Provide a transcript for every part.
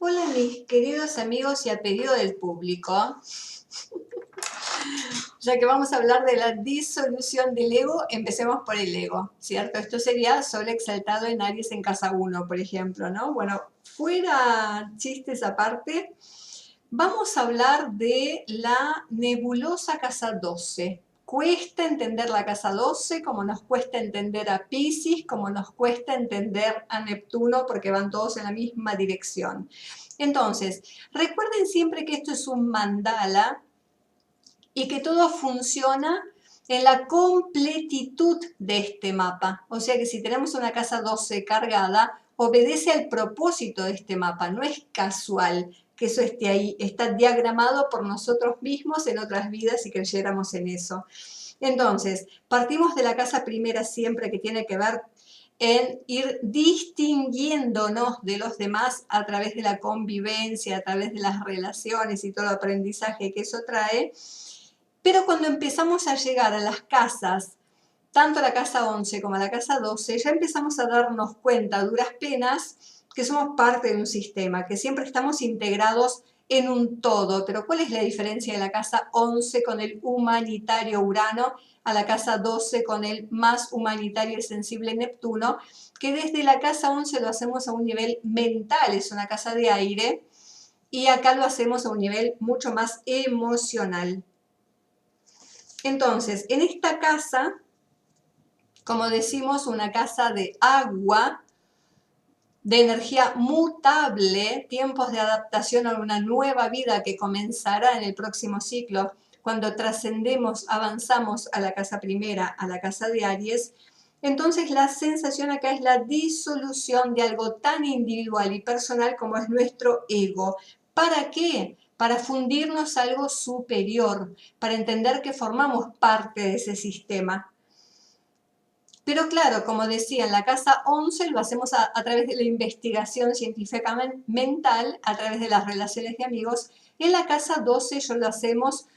Hola mis queridos amigos y a pedido del público, ya que vamos a hablar de la disolución del ego, empecemos por el ego, ¿cierto? Esto sería Sol exaltado en Aries en casa 1, por ejemplo, ¿no? Bueno, fuera chistes aparte, vamos a hablar de la nebulosa casa 12. Cuesta entender la casa 12, como nos cuesta entender a Piscis, como nos cuesta entender a Neptuno, porque van todos en la misma dirección. Entonces, recuerden siempre que esto es un mandala y que todo funciona en la completitud de este mapa. O sea que si tenemos una casa 12 cargada, obedece al propósito de este mapa, no es casual que eso esté ahí, está diagramado por nosotros mismos en otras vidas si creyéramos en eso. Entonces, partimos de la casa primera siempre, que tiene que ver en ir distinguiéndonos de los demás a través de la convivencia, a través de las relaciones y todo el aprendizaje que eso trae. Pero cuando empezamos a llegar a las casas, tanto la casa 11 como la casa 12, ya empezamos a darnos cuenta, a duras penas, que somos parte de un sistema, que siempre estamos integrados en un todo. Pero ¿cuál es la diferencia de la casa 11 con el humanitario Urano a la casa 12 con el más humanitario y sensible Neptuno? Que desde la casa 11 lo hacemos a un nivel mental, es una casa de aire, y acá lo hacemos a un nivel mucho más emocional. Entonces, en esta casa, como decimos, una casa de agua, de energía mutable, tiempos de adaptación a una nueva vida que comenzará en el próximo ciclo, cuando trascendemos, avanzamos a la casa primera, a la casa de Aries. Entonces la sensación acá es la disolución de algo tan individual y personal como es nuestro ego. ¿Para qué? Para fundirnos a algo superior, para entender que formamos parte de ese sistema. Pero claro, como decía, en la casa 11 lo hacemos a través de la investigación científica mental, a través de las relaciones de amigos. En la casa 12 yo lo hacemos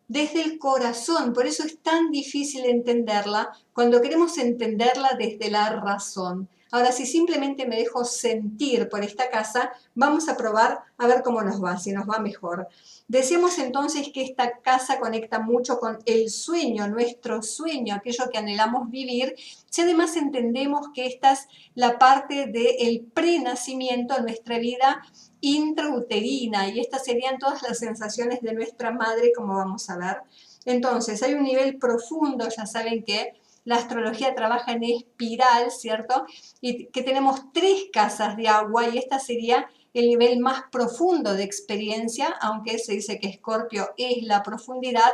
desde el corazón, por eso es tan difícil entenderla cuando queremos entenderla desde la razón. Ahora, si simplemente me dejo sentir por esta casa, vamos a probar a ver cómo nos va, si nos va mejor. Decíamos entonces que esta casa conecta mucho con el sueño, nuestro sueño, aquello que anhelamos vivir, si además entendemos que esta es la parte del prenacimiento en nuestra vida intrauterina, y estas serían todas las sensaciones de nuestra madre, como vamos a ver. Entonces, hay un nivel profundo, ya saben que la astrología trabaja en espiral, ¿cierto? Y que tenemos 3 casas de agua, y esta sería el nivel más profundo de experiencia, aunque se dice que Escorpio es la profundidad.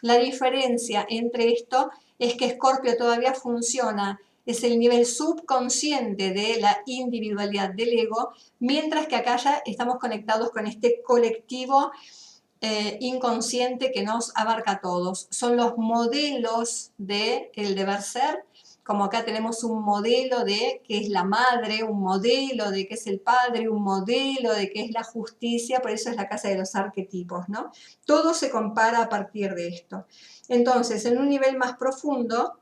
La diferencia entre esto es que Escorpio todavía funciona, es el nivel subconsciente de la individualidad del ego, mientras que acá ya estamos conectados con este colectivo inconsciente que nos abarca a todos. Son los modelos del deber ser, como acá tenemos un modelo de qué es la madre, un modelo de qué es el padre, un modelo de qué es la justicia, por eso es la casa de los arquetipos, ¿no? Todo se compara a partir de esto. Entonces, en un nivel más profundo,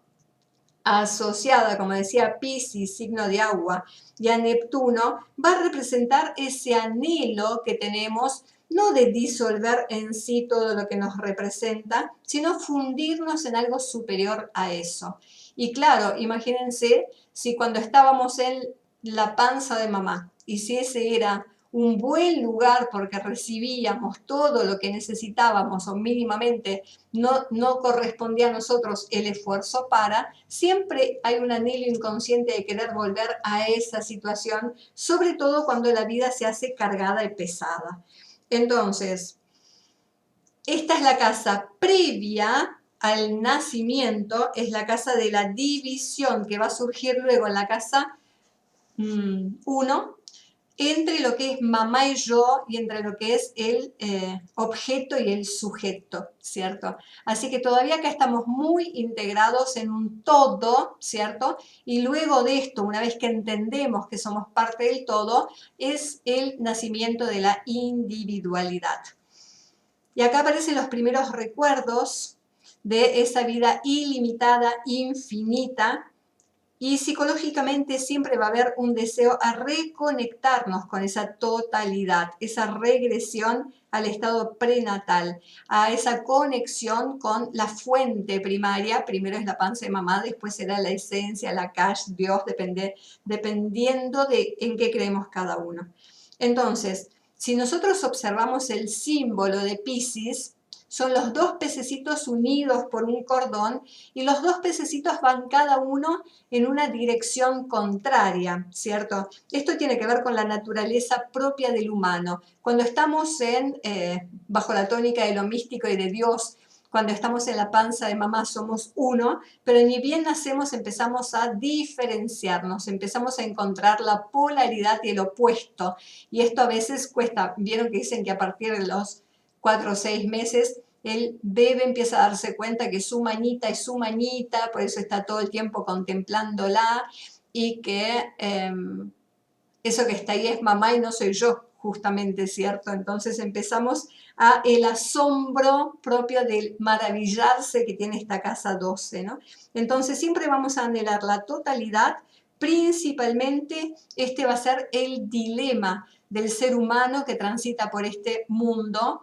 asociada, como decía, Piscis, signo de agua, y a Neptuno, va a representar ese anhelo que tenemos, no de disolver en sí todo lo que nos representa, sino fundirnos en algo superior a eso. Y claro, imagínense si cuando estábamos en la panza de mamá, y si ese era un buen lugar porque recibíamos todo lo que necesitábamos o mínimamente no correspondía a nosotros el esfuerzo para, siempre hay un anhelo inconsciente de querer volver a esa situación, sobre todo cuando la vida se hace cargada y pesada. Entonces, esta es la casa previa al nacimiento, es la casa de la división que va a surgir luego en la casa 1, entre lo que es mamá y yo, y entre lo que es el objeto y el sujeto, ¿cierto? Así que todavía acá estamos muy integrados en un todo, ¿cierto? Y luego de esto, una vez que entendemos que somos parte del todo, es el nacimiento de la individualidad. Y acá aparecen los primeros recuerdos de esa vida ilimitada, infinita, Y psicológicamente siempre va a haber un deseo a reconectarnos con esa totalidad, esa regresión al estado prenatal, a esa conexión con la fuente primaria. Primero es la panza de mamá, después será la esencia, la cash, Dios, dependiendo de en qué creemos cada uno. Entonces, si nosotros observamos el símbolo de Piscis, son los dos pececitos unidos por un cordón y los dos pececitos van cada uno en una dirección contraria, ¿cierto? Esto tiene que ver con la naturaleza propia del humano. Cuando estamos bajo la tónica de lo místico y de Dios, cuando estamos en la panza de mamá somos uno, pero ni bien nacemos empezamos a diferenciarnos, empezamos a encontrar la polaridad y el opuesto. Y esto a veces cuesta. Vieron que dicen que a partir de los 4 o 6 meses el bebé empieza a darse cuenta que su manita es su manita, por eso está todo el tiempo contemplándola y que eso que está ahí es mamá y no soy yo, justamente, ¿cierto? Entonces empezamos a el asombro propio del maravillarse que tiene esta casa 12, ¿no? Entonces siempre vamos a anhelar la totalidad, principalmente este va a ser el dilema del ser humano que transita por este mundo.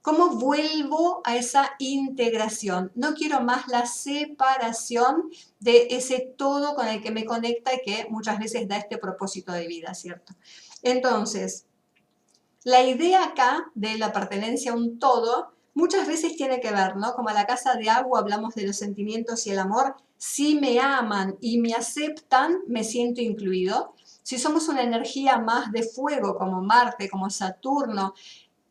¿Cómo vuelvo a esa integración? No quiero más la separación de ese todo con el que me conecta y que muchas veces da este propósito de vida, ¿cierto? Entonces, la idea acá de la pertenencia a un todo muchas veces tiene que ver, ¿no? Como a la casa de agua hablamos de los sentimientos y el amor. Si me aman y me aceptan, me siento incluido. Si somos una energía más de fuego, como Marte, como Saturno,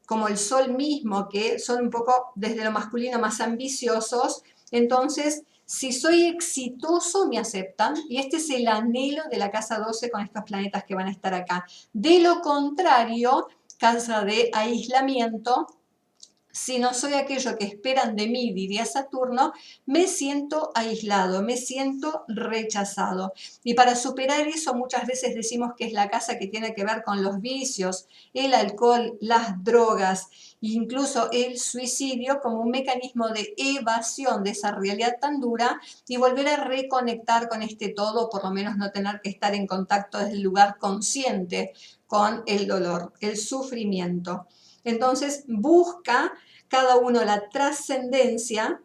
como el Sol mismo, que son un poco desde lo masculino más ambiciosos, entonces si soy exitoso me aceptan y este es el anhelo de la casa 12 con estos planetas que van a estar acá. De lo contrario, casa de aislamiento, si no soy aquello que esperan de mí, diría Saturno, me siento aislado, me siento rechazado. Y para superar eso muchas veces decimos que es la casa que tiene que ver con los vicios, el alcohol, las drogas, incluso el suicidio como un mecanismo de evasión de esa realidad tan dura y volver a reconectar con este todo, por lo menos no tener que estar en contacto desde el lugar consciente con el dolor, el sufrimiento. Entonces busca cada uno la trascendencia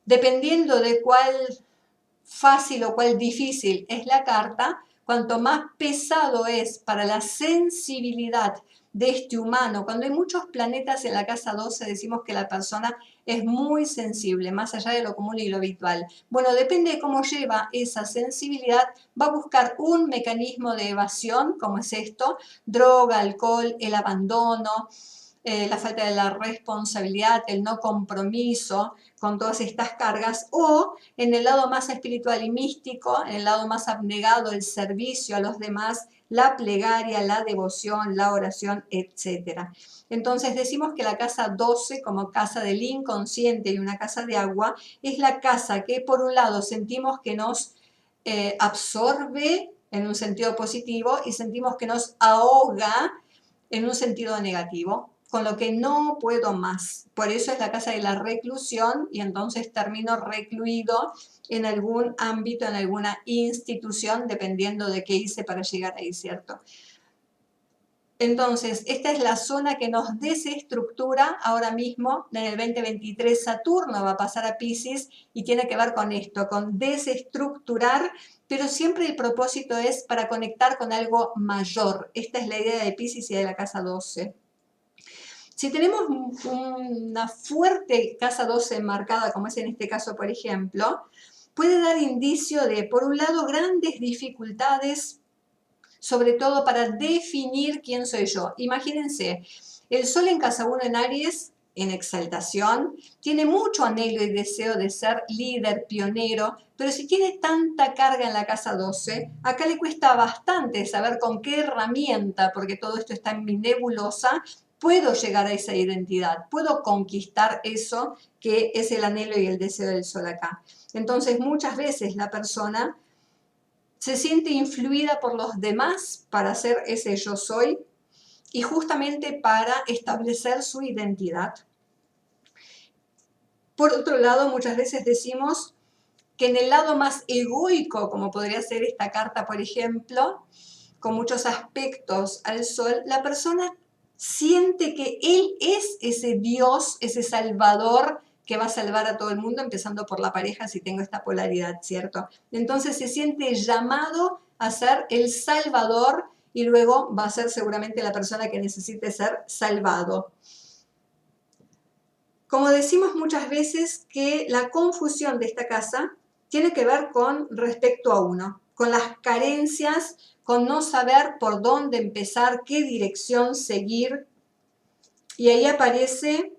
dependiendo de cuál fácil o cuál difícil es la carta. Cuanto más pesado es para la sensibilidad de este humano, cuando hay muchos planetas en la casa 12 decimos que la persona es muy sensible, más allá de lo común y lo habitual. Bueno, depende de cómo lleva esa sensibilidad, va a buscar un mecanismo de evasión, como es esto: droga, alcohol, el abandono, la falta de la responsabilidad, el no compromiso con todas estas cargas, o en el lado más espiritual y místico, en el lado más abnegado, el servicio a los demás, la plegaria, la devoción, la oración, etc. Entonces decimos que la casa 12, como casa del inconsciente y una casa de agua, es la casa que por un lado sentimos que nos absorbe en un sentido positivo y sentimos que nos ahoga en un sentido negativo, con lo que no puedo más. Por eso es la casa de la reclusión y entonces termino recluido en algún ámbito, en alguna institución, dependiendo de qué hice para llegar ahí, ¿cierto? Entonces, esta es la zona que nos desestructura ahora mismo. En el 2023 Saturno va a pasar a Piscis y tiene que ver con esto, con desestructurar, pero siempre el propósito es para conectar con algo mayor. Esta es la idea de Piscis y de la casa 12. Si tenemos una fuerte casa 12 marcada, como es en este caso, por ejemplo, puede dar indicio de, por un lado, grandes dificultades, sobre todo para definir quién soy yo. Imagínense, el Sol en casa 1 en Aries, en exaltación, tiene mucho anhelo y deseo de ser líder, pionero, pero si tiene tanta carga en la casa 12, acá le cuesta bastante saber con qué herramienta, porque todo esto está en mi nebulosa, puedo llegar a esa identidad, puedo conquistar eso que es el anhelo y el deseo del Sol acá. Entonces muchas veces la persona se siente influida por los demás para ser ese yo soy y justamente para establecer su identidad. Por otro lado, muchas veces decimos que en el lado más egoico, como podría ser esta carta, por ejemplo, con muchos aspectos al sol, la persona siente que él es ese Dios, ese Salvador que va a salvar a todo el mundo, empezando por la pareja, si tengo esta polaridad, ¿cierto? Entonces se siente llamado a ser el Salvador y luego va a ser seguramente la persona que necesite ser salvado. Como decimos muchas veces, que la confusión de esta casa tiene que ver con respecto a uno, con las carencias, con no saber por dónde empezar, qué dirección seguir. Y ahí aparece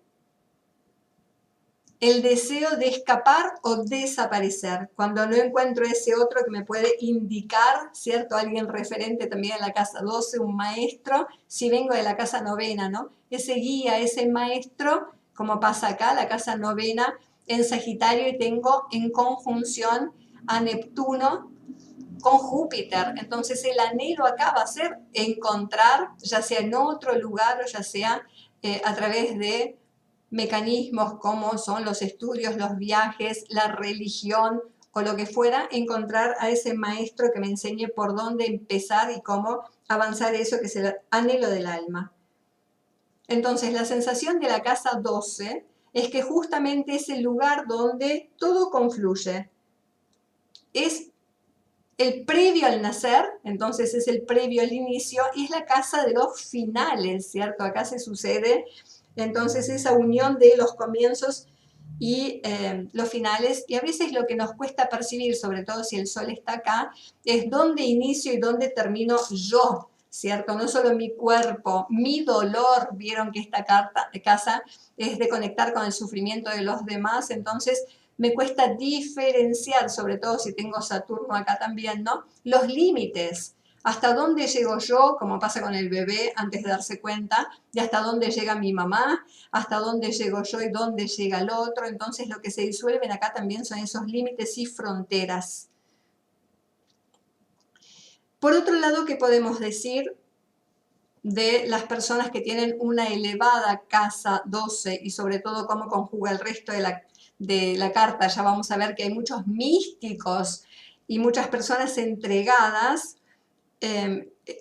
el deseo de escapar o desaparecer, cuando no encuentro ese otro que me puede indicar, ¿cierto? Alguien referente también en la casa 12, un maestro, si vengo de la casa novena, ¿no? Ese guía, ese maestro, como pasa acá, la casa novena en Sagitario, y tengo en conjunción a Neptuno con Júpiter. Entonces el anhelo acá va a ser encontrar, ya sea en otro lugar o ya sea a través de mecanismos como son los estudios, los viajes, la religión o lo que fuera, encontrar a ese maestro que me enseñe por dónde empezar y cómo avanzar eso que es el anhelo del alma. Entonces la sensación de la casa 12 es que justamente es el lugar donde todo confluye. Es el previo al nacer, entonces es el previo al inicio, y es la casa de los finales, ¿cierto? Acá se sucede entonces esa unión de los comienzos y los finales, y a veces lo que nos cuesta percibir, sobre todo si el sol está acá, es dónde inicio y dónde termino yo, ¿cierto? No solo mi cuerpo, mi dolor. Vieron que esta casa es de conectar con el sufrimiento de los demás, entonces me cuesta diferenciar, sobre todo si tengo Saturno acá también, ¿no? Los límites. Hasta dónde llego yo, como pasa con el bebé antes de darse cuenta, y hasta dónde llega mi mamá, hasta dónde llego yo y dónde llega el otro. Entonces lo que se disuelven acá también son esos límites y fronteras. Por otro lado, ¿qué podemos decir de las personas que tienen una elevada casa 12 y sobre todo cómo conjuga el resto de la carta? Ya vamos a ver que hay muchos místicos y muchas personas entregadas.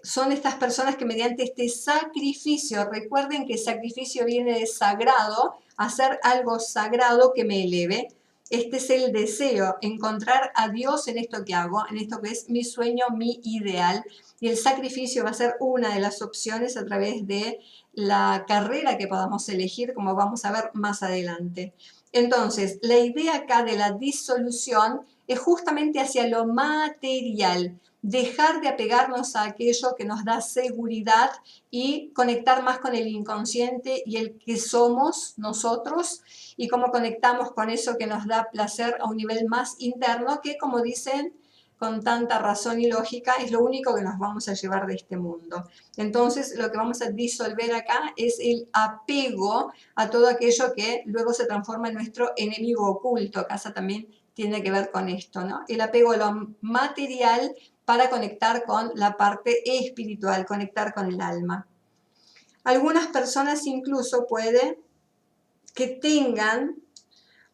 Son estas personas que mediante este sacrificio, recuerden que sacrificio viene de sagrado, hacer algo sagrado que me eleve. Este es el deseo, encontrar a Dios en esto que hago, en esto que es mi sueño, mi ideal. Y el sacrificio va a ser una de las opciones a través de la carrera que podamos elegir, como vamos a ver más adelante. Entonces, la idea acá de la disolución es justamente hacia lo material, dejar de apegarnos a aquello que nos da seguridad y conectar más con el inconsciente y el que somos nosotros, y cómo conectamos con eso que nos da placer a un nivel más interno, que, como dicen con tanta razón y lógica, es lo único que nos vamos a llevar de este mundo. Entonces lo que vamos a disolver acá es el apego a todo aquello que luego se transforma en nuestro enemigo oculto. Casa también tiene que ver con esto, ¿no? El apego a lo material para conectar con la parte espiritual, conectar con el alma. Algunas personas incluso puede que tengan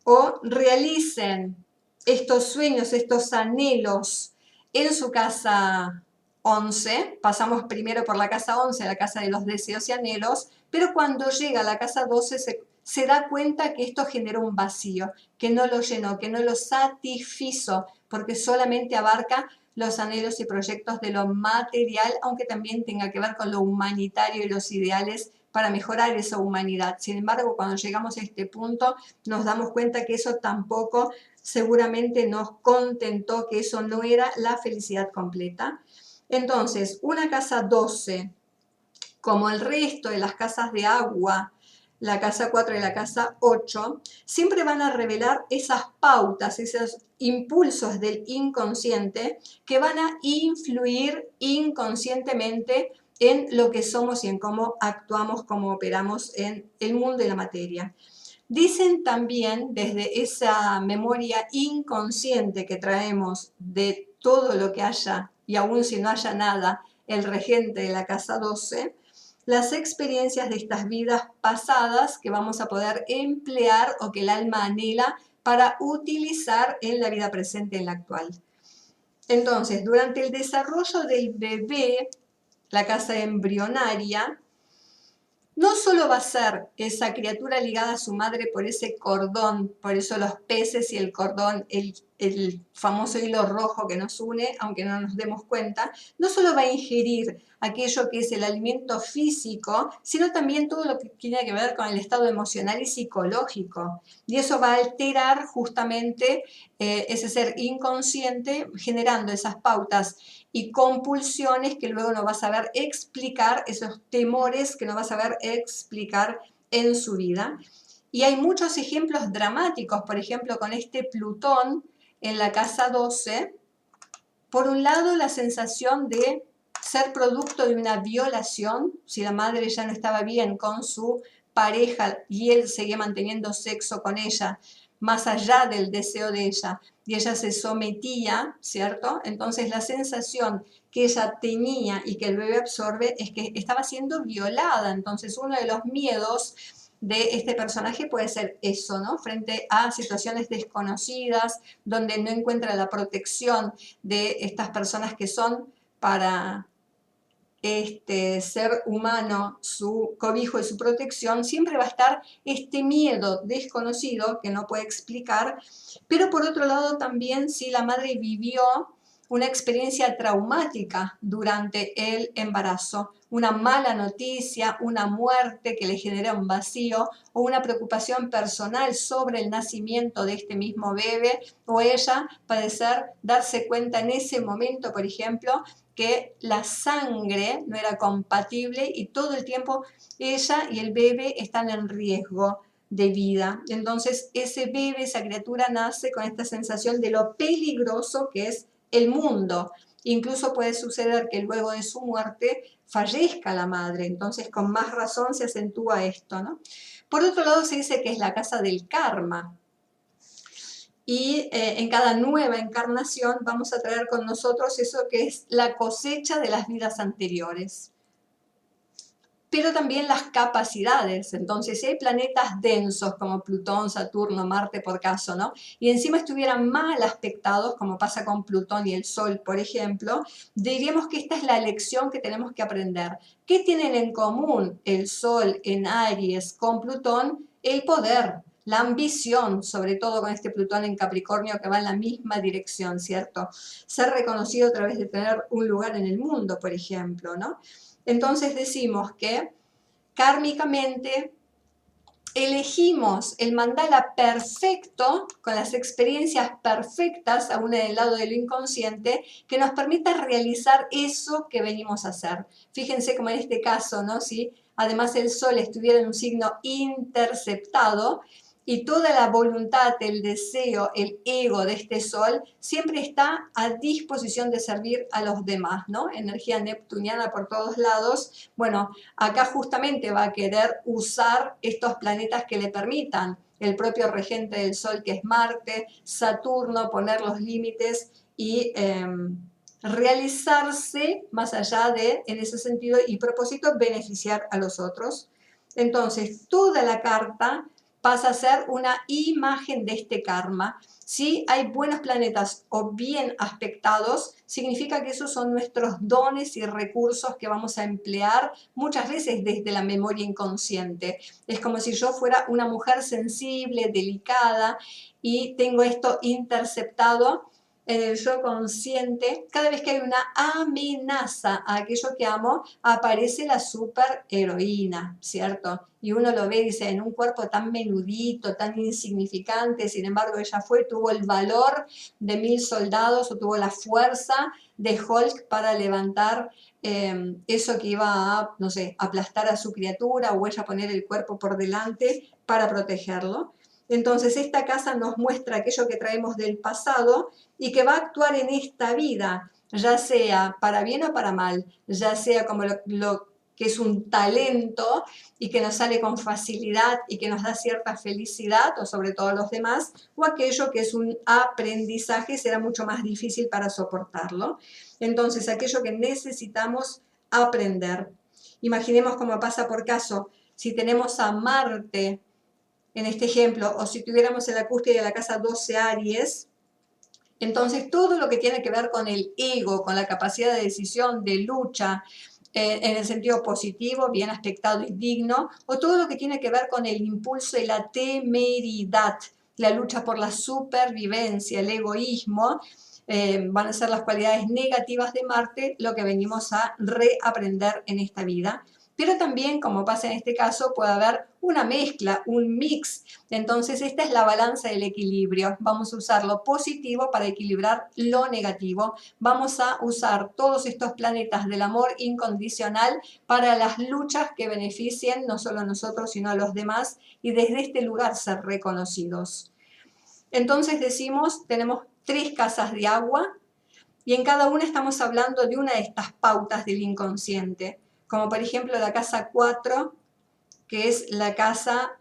o realicen estos sueños, estos anhelos en su casa 11. Pasamos primero por la casa 11, la casa de los deseos y anhelos, pero cuando llega a la casa 12 se da cuenta que esto generó un vacío, que no lo llenó, que no lo satisfizo, porque solamente abarca los anhelos y proyectos de lo material, aunque también tenga que ver con lo humanitario y los ideales para mejorar esa humanidad. Sin embargo, cuando llegamos a este punto, nos damos cuenta que eso tampoco seguramente nos contentó, que eso no era la felicidad completa. Entonces, una casa 12, como el resto de las casas de agua, la casa 4 y la casa 8, siempre van a revelar esas pautas, esos impulsos del inconsciente que van a influir inconscientemente en lo que somos y en cómo actuamos, cómo operamos en el mundo y la materia. Dicen también, desde esa memoria inconsciente que traemos de todo lo que haya, y aún si no haya nada, el regente de la casa 12, las experiencias de estas vidas pasadas que vamos a poder emplear o que el alma anhela para utilizar en la vida presente, en la actual. Entonces, durante el desarrollo del bebé, la casa embrionaria, no solo va a ser esa criatura ligada a su madre por ese cordón, por eso los peces y el cordón, el famoso hilo rojo que nos une, aunque no nos demos cuenta, no solo va a ingerir aquello que es el alimento físico, sino también todo lo que tiene que ver con el estado emocional y psicológico. Y eso va a alterar justamente ese ser inconsciente, generando esas pautas y compulsiones que luego no va a saber explicar, esos temores que no va a saber explicar en su vida. Y hay muchos ejemplos dramáticos, por ejemplo, con este Plutón en la casa 12. Por un lado, la sensación de ser producto de una violación, si la madre ya no estaba bien con su pareja y él seguía manteniendo sexo con ella, más allá del deseo de ella, y ella se sometía, ¿cierto? Entonces la sensación que ella tenía y que el bebé absorbe es que estaba siendo violada. Entonces uno de los miedos de este personaje puede ser eso, ¿no? Frente a situaciones desconocidas, donde no encuentra la protección de estas personas que son para este ser humano su cobijo y su protección, siempre va a estar este miedo desconocido que no puede explicar, pero por otro lado también si la madre vivió una experiencia traumática durante el embarazo, una mala noticia, una muerte que le genera un vacío o una preocupación personal sobre el nacimiento de este mismo bebé, o ella padecer, darse cuenta en ese momento, por ejemplo, que la sangre no era compatible y todo el tiempo ella y el bebé están en riesgo de vida. Entonces ese bebé, esa criatura nace con esta sensación de lo peligroso que es el mundo. Incluso puede suceder que luego de su muerte fallezca la madre, entonces con más razón se acentúa esto, ¿no? Por otro lado se dice que es la casa del karma, y en cada nueva encarnación vamos a traer con nosotros eso que es la cosecha de las vidas anteriores, pero también las capacidades. Entonces, si hay planetas densos como Plutón, Saturno, Marte, por caso, ¿no? Y encima estuvieran mal aspectados, como pasa con Plutón y el Sol, por ejemplo, diríamos que esta es la lección que tenemos que aprender. ¿Qué tienen en común el Sol en Aries con Plutón? El poder, la ambición, sobre todo con este Plutón en Capricornio que va en la misma dirección, ¿cierto? Ser reconocido a través de tener un lugar en el mundo, por ejemplo, ¿no? Entonces decimos que kármicamente elegimos el mandala perfecto, con las experiencias perfectas, aún en el lado del inconsciente, que nos permita realizar eso que venimos a hacer. Fíjense como en este caso, ¿no? Si además el Sol estuviera en un signo interceptado, y toda la voluntad, el deseo, el ego de este Sol siempre está a disposición de servir a los demás, ¿no? Energía neptuniana por todos lados. Bueno, acá justamente va a querer usar estos planetas que le permitan, el propio regente del Sol que es Marte, Saturno, poner los límites y realizarse más allá de, en ese sentido y propósito, beneficiar a los otros. Entonces, toda la carta pasa a ser una imagen de este karma. Si hay buenos planetas o bien aspectados, significa que esos son nuestros dones y recursos que vamos a emplear muchas veces desde la memoria inconsciente. Es como si yo fuera una mujer sensible, delicada, y tengo esto interceptado en el yo consciente. Cada vez que hay una amenaza a aquello que amo, aparece la superheroína, ¿cierto? Y uno lo ve y dice, en un cuerpo tan menudito, tan insignificante, sin embargo ella tuvo el valor de 1000 soldados o tuvo la fuerza de Hulk para levantar eso que iba a, no sé, aplastar a su criatura, o ella poner el cuerpo por delante para protegerlo. Entonces esta casa nos muestra aquello que traemos del pasado y que va a actuar en esta vida, ya sea para bien o para mal, ya sea como lo que es un talento y que nos sale con facilidad y que nos da cierta felicidad, o sobre todo a los demás, o aquello que es un aprendizaje, será mucho más difícil para soportarlo. Entonces, aquello que necesitamos aprender. Imaginemos cómo pasa por caso, si tenemos a Marte en este ejemplo, o si tuviéramos en la cúspide de la casa 12 Aries, entonces todo lo que tiene que ver con el ego, con la capacidad de decisión, de lucha, en el sentido positivo, bien aspectado y digno, o todo lo que tiene que ver con el impulso y la temeridad, la lucha por la supervivencia, el egoísmo, van a ser las cualidades negativas de Marte, lo que venimos a reaprender en esta vida. Pero también, como pasa en este caso, puede haber una mezcla, un mix. Entonces, esta es la balanza del equilibrio. Vamos a usar lo positivo para equilibrar lo negativo. Vamos a usar todos estos planetas del amor incondicional para las luchas que beneficien no solo a nosotros, sino a los demás, y desde este lugar ser reconocidos. Entonces decimos, tenemos 3 casas de agua, y en cada una estamos hablando de una de estas pautas del inconsciente, como por ejemplo la casa 4, que es la casa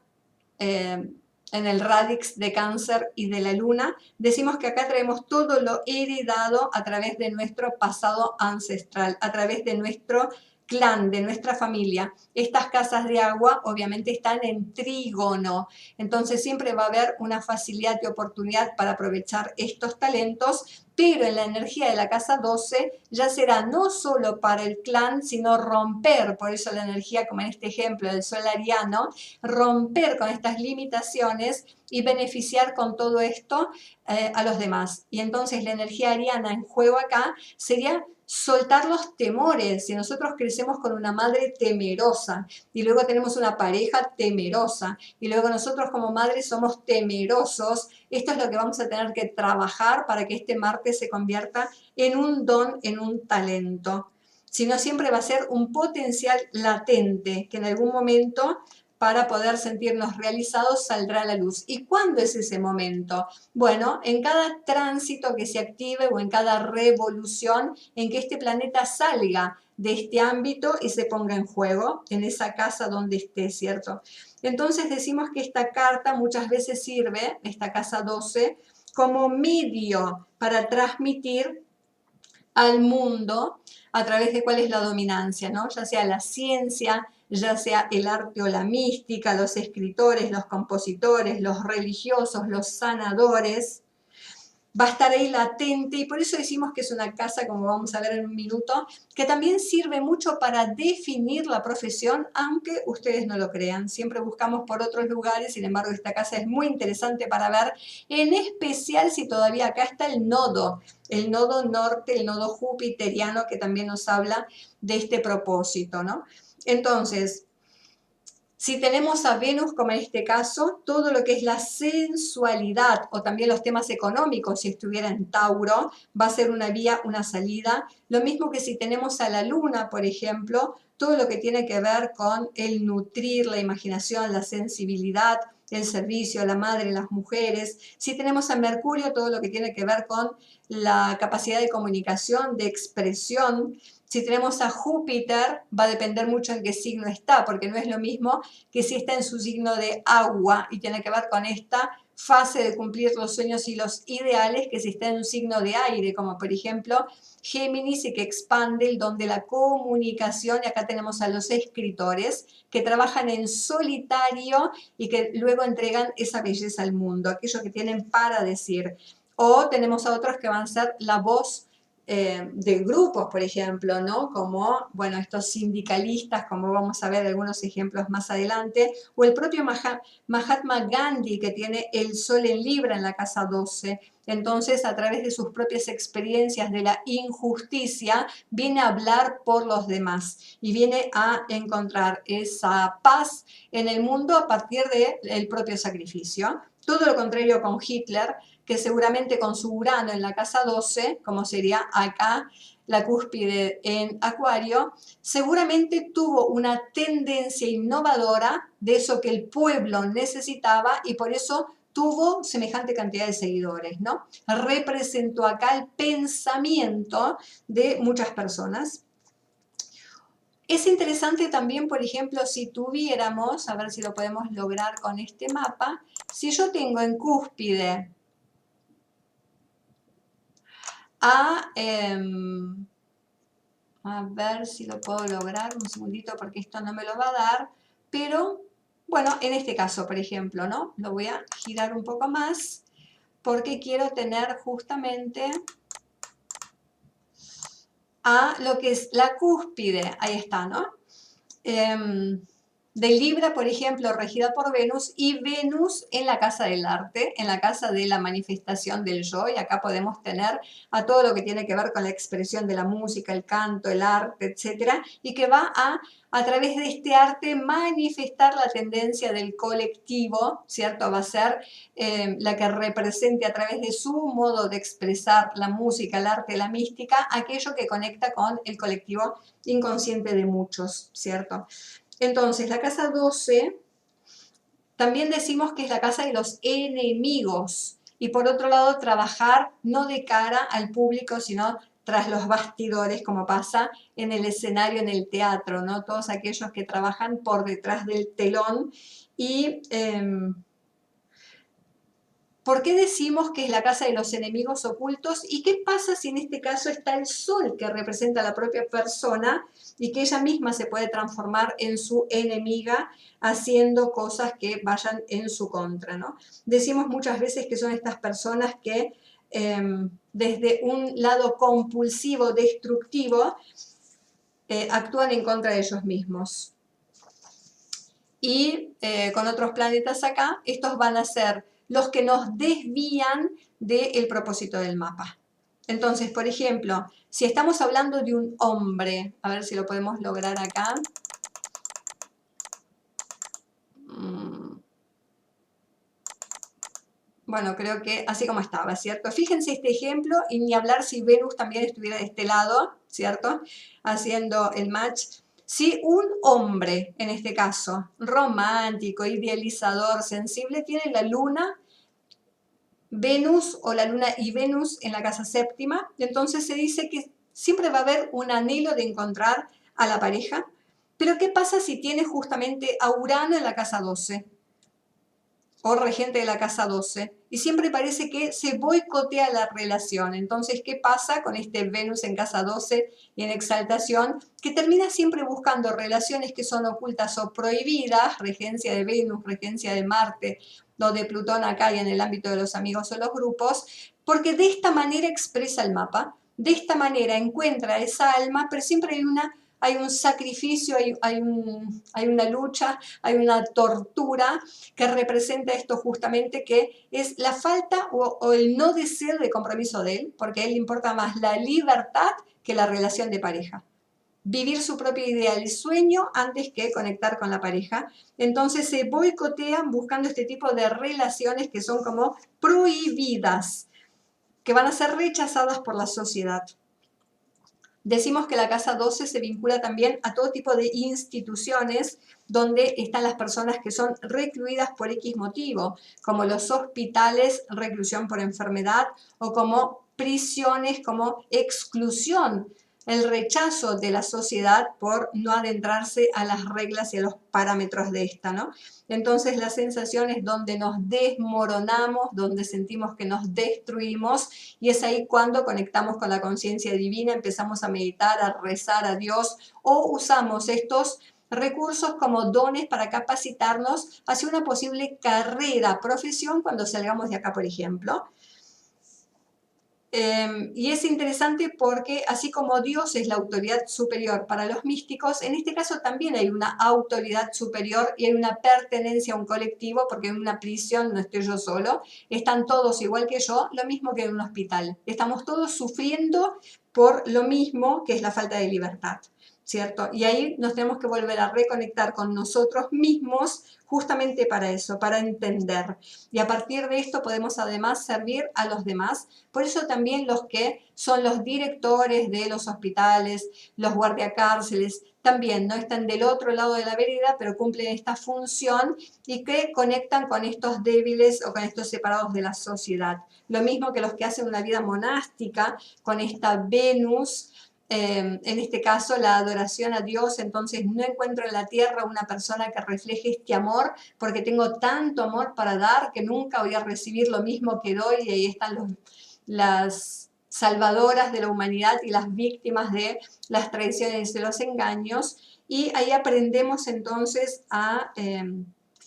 en el radix de Cáncer y de la Luna. Decimos que acá traemos todo lo heredado a través de nuestro pasado ancestral, a través de nuestro clan, de nuestra familia. Estas casas de agua obviamente están en trígono, entonces siempre va a haber una facilidad y oportunidad para aprovechar estos talentos, pero en la energía de la casa 12 ya será no solo para el clan, sino romper, por eso la energía, como en este ejemplo del sol ariano, romper con estas limitaciones y beneficiar con todo esto a los demás. Y entonces la energía ariana en juego acá sería soltar los temores. Si nosotros crecemos con una madre temerosa y luego tenemos una pareja temerosa y luego nosotros como madres somos temerosos, esto es lo que vamos a tener que trabajar para que este Marte se convierta en un don, en un talento. Si no, siempre va a ser un potencial latente que en algún momento, para poder sentirnos realizados, saldrá a la luz. ¿Y cuándo es ese momento? Bueno, en cada tránsito que se active o en cada revolución en que este planeta salga de este ámbito y se ponga en juego en esa casa donde esté, ¿cierto? Entonces decimos que esta carta muchas veces sirve, esta casa 12, como medio para transmitir al mundo a través de cuál es la dominancia, ¿no? Ya sea la ciencia, ya sea el arte o la mística, los escritores, los compositores, los religiosos, los sanadores, va a estar ahí latente, y por eso decimos que es una casa, como vamos a ver en un minuto, que también sirve mucho para definir la profesión, aunque ustedes no lo crean. Siempre buscamos por otros lugares, sin embargo esta casa es muy interesante para ver, en especial si todavía acá está el nodo norte, el nodo jupiteriano, que también nos habla de este propósito, ¿no? Entonces, si tenemos a Venus, como en este caso, todo lo que es la sensualidad o también los temas económicos, si estuviera en Tauro, va a ser una vía, una salida. Lo mismo que si tenemos a la Luna, por ejemplo, todo lo que tiene que ver con el nutrir la imaginación, la sensibilidad, el servicio, la madre, las mujeres. Si tenemos a Mercurio, todo lo que tiene que ver con la capacidad de comunicación, de expresión. Si tenemos a Júpiter, va a depender mucho en qué signo está, porque no es lo mismo que si está en su signo de agua y tiene que ver con esta fase de cumplir los sueños y los ideales, que si está en un signo de aire, como por ejemplo Géminis, y que expande el don de la comunicación. Y acá tenemos a los escritores que trabajan en solitario y que luego entregan esa belleza al mundo, aquello que tienen para decir. O tenemos a otros que van a ser la voz de grupos, por ejemplo, ¿no? Como, bueno, estos sindicalistas, como vamos a ver algunos ejemplos más adelante, o el propio Mahatma Gandhi, que tiene el Sol en Libra en la casa 12. Entonces, a través de sus propias experiencias de la injusticia, viene a hablar por los demás y viene a encontrar esa paz en el mundo a partir del propio sacrificio. Todo lo contrario con Hitler, que seguramente con su Urano en la casa 12, como sería acá la cúspide en Acuario, seguramente tuvo una tendencia innovadora de eso que el pueblo necesitaba, y por eso tuvo semejante cantidad de seguidores, ¿no? Representó acá el pensamiento de muchas personas. Es interesante también, por ejemplo, si tuviéramos, a ver si lo podemos lograr con este mapa, si yo tengo en cúspide a ver si lo puedo lograr, un segundito porque esto no me lo va a dar, pero Bueno, en este caso, por ejemplo, ¿no? Lo voy a girar un poco más porque quiero tener justamente a lo que es la cúspide, ahí está, ¿no? De Libra, por ejemplo, regida por Venus, y Venus en la casa del arte, en la casa de la manifestación del yo, y acá podemos tener a todo lo que tiene que ver con la expresión de la música, el canto, el arte, etcétera, y que va a través de este arte, manifestar la tendencia del colectivo, ¿cierto? Va a ser la que represente a través de su modo de expresar la música, el arte, la mística, aquello que conecta con el colectivo inconsciente de muchos, ¿cierto? Entonces, la casa 12 también decimos que es la casa de los enemigos. Y por otro lado, trabajar no de cara al público, sino tras los bastidores, como pasa en el escenario, en el teatro, ¿no? Todos aquellos que trabajan por detrás del telón. Y ¿por qué decimos que es la casa de los enemigos ocultos? ¿Y qué pasa si en este caso está el sol, que representa a la propia persona y que ella misma se puede transformar en su enemiga haciendo cosas que vayan en su contra, ¿no? Decimos muchas veces que son estas personas que desde un lado compulsivo, destructivo, actúan en contra de ellos mismos. Y con otros planetas acá, estos van a ser los que nos desvían del propósito del mapa. Entonces, por ejemplo, si estamos hablando de un hombre, a ver si lo podemos lograr acá. Bueno, creo que así como estaba, ¿cierto? Fíjense este ejemplo y ni hablar si Venus también estuviera de este lado, ¿cierto? Haciendo el match. Si un hombre, en este caso, romántico, idealizador, sensible, tiene la luna, Venus o la luna y Venus en la casa séptima, entonces se dice que siempre va a haber un anhelo de encontrar a la pareja. Pero ¿qué pasa si tiene justamente a Urano en la casa 12? O regente de la casa 12, y siempre parece que se boicotea la relación. Entonces, ¿qué pasa con este Venus en casa 12 y en exaltación? Que termina siempre buscando relaciones que son ocultas o prohibidas, regencia de Venus, regencia de Marte, lo de Plutón acá y en el ámbito de los amigos o los grupos, porque de esta manera expresa el mapa, de esta manera encuentra esa alma, pero siempre hay un sacrificio, hay una lucha, hay una tortura que representa esto justamente, que es la falta o el no deseo de compromiso de él, porque a él le importa más la libertad que la relación de pareja. Vivir su propio ideal y sueño antes que conectar con la pareja. Entonces se boicotean buscando este tipo de relaciones que son como prohibidas, que van a ser rechazadas por la sociedad. Decimos que la casa 12 se vincula también a todo tipo de instituciones donde están las personas que son recluidas por X motivo, como los hospitales, reclusión por enfermedad, o como prisiones, como exclusión, el rechazo de la sociedad por no adentrarse a las reglas y a los parámetros de esta, ¿no? Entonces la sensación es donde nos desmoronamos, donde sentimos que nos destruimos, y es ahí cuando conectamos con la conciencia divina, empezamos a meditar, a rezar a Dios, o usamos estos recursos como dones para capacitarnos hacia una posible carrera, profesión cuando salgamos de acá, por ejemplo. Y es interesante porque así como Dios es la autoridad superior para los místicos, en este caso también hay una autoridad superior y hay una pertenencia a un colectivo, porque en una prisión no estoy yo solo, están todos igual que yo, lo mismo que en un hospital. Estamos todos sufriendo por lo mismo, que es la falta de libertad, ¿cierto? Y ahí nos tenemos que volver a reconectar con nosotros mismos justamente para eso, para entender. Y a partir de esto podemos además servir a los demás. Por eso también los que son los directores de los hospitales, los guardiacárceles, también no están del otro lado de la vereda, pero cumplen esta función y que conectan con estos débiles o con estos separados de la sociedad. Lo mismo que los que hacen una vida monástica con esta Venus, en este caso la adoración a Dios. Entonces no encuentro en la tierra una persona que refleje este amor, porque tengo tanto amor para dar que nunca voy a recibir lo mismo que doy, y ahí están las salvadoras de la humanidad y las víctimas de las traiciones y de los engaños, y ahí aprendemos entonces a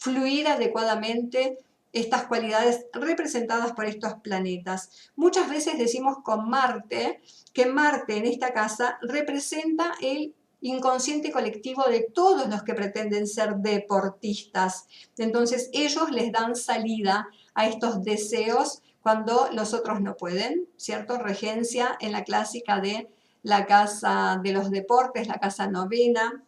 fluir adecuadamente estas cualidades representadas por estos planetas. Muchas veces decimos con Marte que Marte en esta casa representa el inconsciente colectivo de todos los que pretenden ser deportistas. Entonces ellos les dan salida a estos deseos cuando los otros no pueden, ¿cierto? Regencia en la clásica de la casa de los deportes, la casa novena.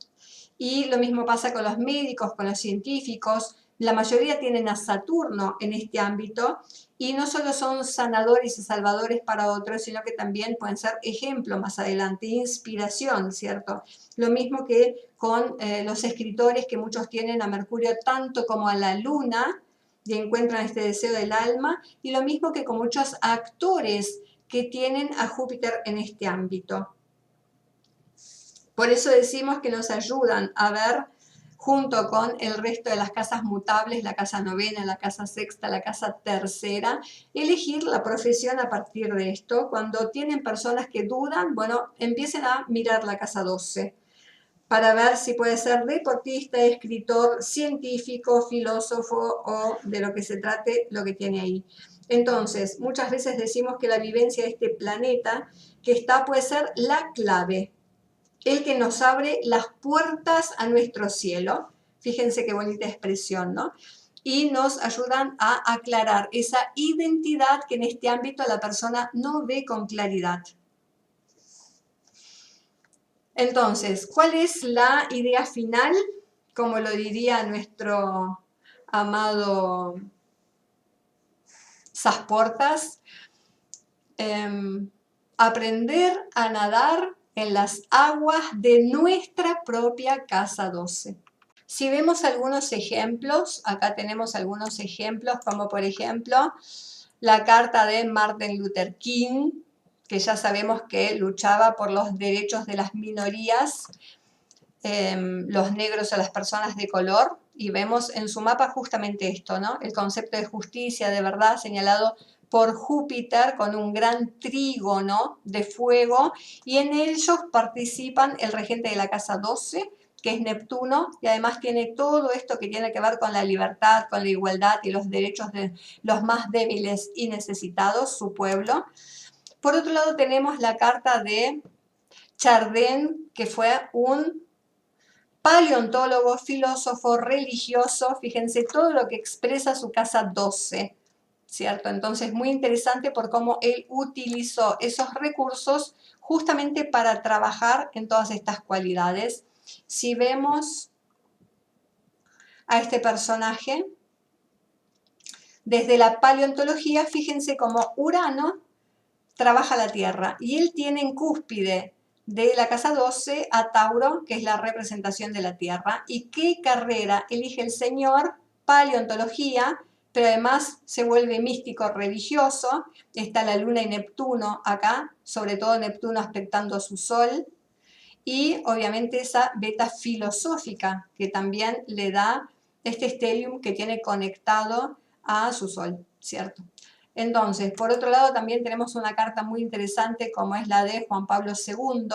Y lo mismo pasa con los médicos, con los científicos. La mayoría tienen a Saturno en este ámbito y no solo son sanadores y salvadores para otros, sino que también pueden ser ejemplo más adelante, inspiración, ¿cierto? Lo mismo que con los escritores, que muchos tienen a Mercurio tanto como a la Luna y encuentran este deseo del alma, y lo mismo que con muchos actores que tienen a Júpiter en este ámbito. Por eso decimos que nos ayudan a ver, junto con el resto de las casas mutables, la casa novena, la casa sexta, la casa tercera, elegir la profesión a partir de esto. Cuando tienen personas que dudan, bueno, empiecen a mirar la casa 12 para ver si puede ser deportista, escritor, científico, filósofo o de lo que se trate lo que tiene ahí. Entonces, muchas veces decimos que la vivencia de este planeta que está puede ser la clave, el que nos abre las puertas a nuestro cielo. Fíjense qué bonita expresión, ¿no? Y nos ayudan a aclarar esa identidad que en este ámbito la persona no ve con claridad. Entonces, ¿cuál es la idea final? Como lo diría nuestro amado Sasportas, aprender a nadar en las aguas de nuestra propia casa 12. Si vemos algunos ejemplos, acá tenemos algunos ejemplos, como por ejemplo la carta de Martin Luther King, que ya sabemos que luchaba por los derechos de las minorías, los negros o las personas de color, y vemos en su mapa justamente esto, ¿no? El concepto de justicia, de verdad, señalado por Júpiter con un gran trígono de fuego, y en ellos participan el regente de la casa 12, que es Neptuno, y además tiene todo esto que tiene que ver con la libertad, con la igualdad y los derechos de los más débiles y necesitados, su pueblo. Por otro lado tenemos la carta de Chardin, que fue un paleontólogo, filósofo, religioso. Fíjense todo lo que expresa su casa 12, ¿cierto? Entonces, muy interesante por cómo él utilizó esos recursos justamente para trabajar en todas estas cualidades. Si vemos a este personaje, desde la paleontología, fíjense cómo Urano trabaja la Tierra y él tiene en cúspide de la casa 12 a Tauro, que es la representación de la Tierra. ¿Y qué carrera elige el señor? Paleontología, pero además se vuelve místico religioso. Está la Luna y Neptuno acá, sobre todo Neptuno aspectando a su Sol, y obviamente esa beta filosófica que también le da este stellium que tiene conectado a su Sol, ¿cierto? Entonces, por otro lado, también tenemos una carta muy interesante como es la de Juan Pablo II,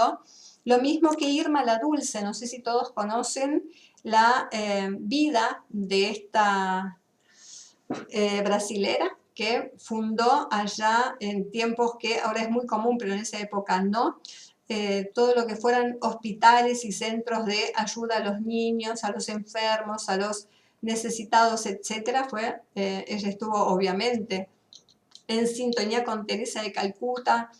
lo mismo que Irma la Dulce. No sé si todos conocen la vida de esta brasilera que fundó allá en tiempos que ahora es muy común, pero en esa época no, todo lo que fueran hospitales y centros de ayuda a los niños, a los enfermos, a los necesitados, etcétera. Ella estuvo obviamente en sintonía con Teresa de Calcuta,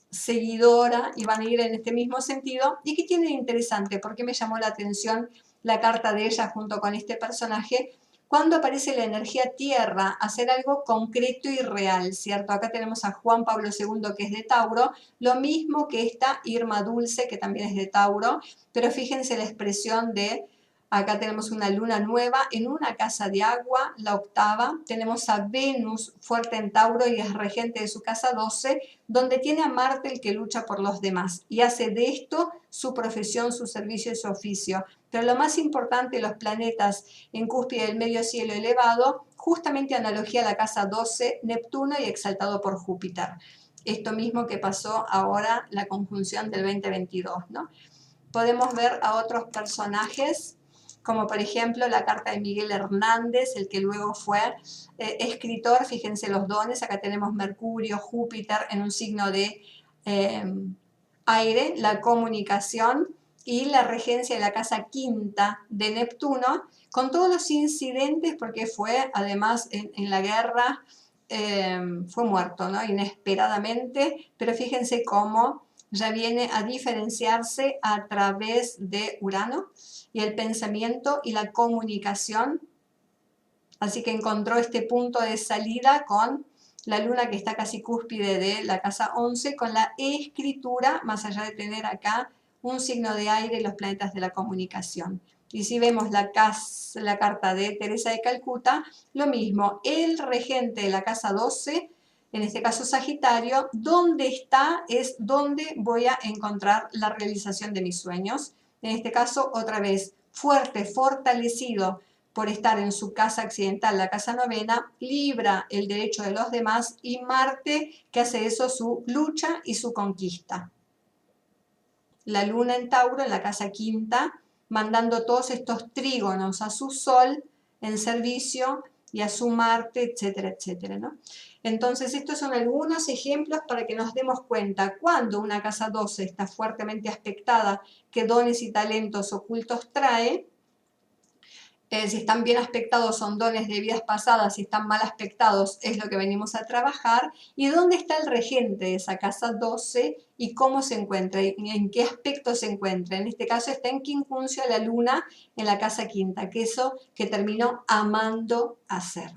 seguidora, y van a ir en este mismo sentido. ¿Y qué tiene de interesante? ¿Por qué me llamó la atención la carta de ella junto con este personaje? Cuando aparece la energía tierra, hacer algo concreto y real, ¿cierto? Acá tenemos a Juan Pablo II, que es de Tauro, lo mismo que esta Irma Dulce, que también es de Tauro, pero fíjense la expresión de, acá tenemos una luna nueva en una casa de agua, la octava, tenemos a Venus fuerte en Tauro y es regente de su casa 12, donde tiene a Marte el que lucha por los demás y hace de esto su profesión, su servicio y su oficio. Pero lo más importante, los planetas en cúspide del medio cielo elevado, justamente analogía a la casa 12, Neptuno y exaltado por Júpiter. Esto mismo que pasó ahora, la conjunción del 2022, ¿no? Podemos ver a otros personajes como por ejemplo la carta de Miguel Hernández, el que luego fue escritor. Fíjense los dones, acá tenemos Mercurio, Júpiter en un signo de aire, la comunicación, y la regencia de la casa quinta de Neptuno, con todos los incidentes, porque fue además en la guerra, fue muerto, ¿no? Inesperadamente, pero fíjense cómo ya viene a diferenciarse a través de Urano y el pensamiento y la comunicación. Así que encontró este punto de salida con la luna que está casi cúspide de la casa 11, con la escritura, más allá de tener acá un signo de aire y los planetas de la comunicación. Y si vemos la carta de Teresa de Calcuta, lo mismo, el regente de la casa 12, en este caso Sagitario, donde está es donde voy a encontrar la realización de mis sueños. En este caso, otra vez, fuerte, fortalecido por estar en su casa accidental, la casa novena, Libra, el derecho de los demás, y Marte, que hace eso su lucha y su conquista. La luna en Tauro, en la casa quinta, mandando todos estos trígonos a su Sol en servicio y a su Marte, etcétera, etcétera, ¿no? Entonces, estos son algunos ejemplos para que nos demos cuenta cuando una casa 12 está fuertemente aspectada, qué dones y talentos ocultos trae. Si están bien aspectados son dones de vidas pasadas, si están mal aspectados es lo que venimos a trabajar. ¿Y dónde está el regente de esa casa 12 y cómo se encuentra? ¿En qué aspecto se encuentra? En este caso está en quincuncio la luna en la casa quinta, que eso que terminó amando hacer.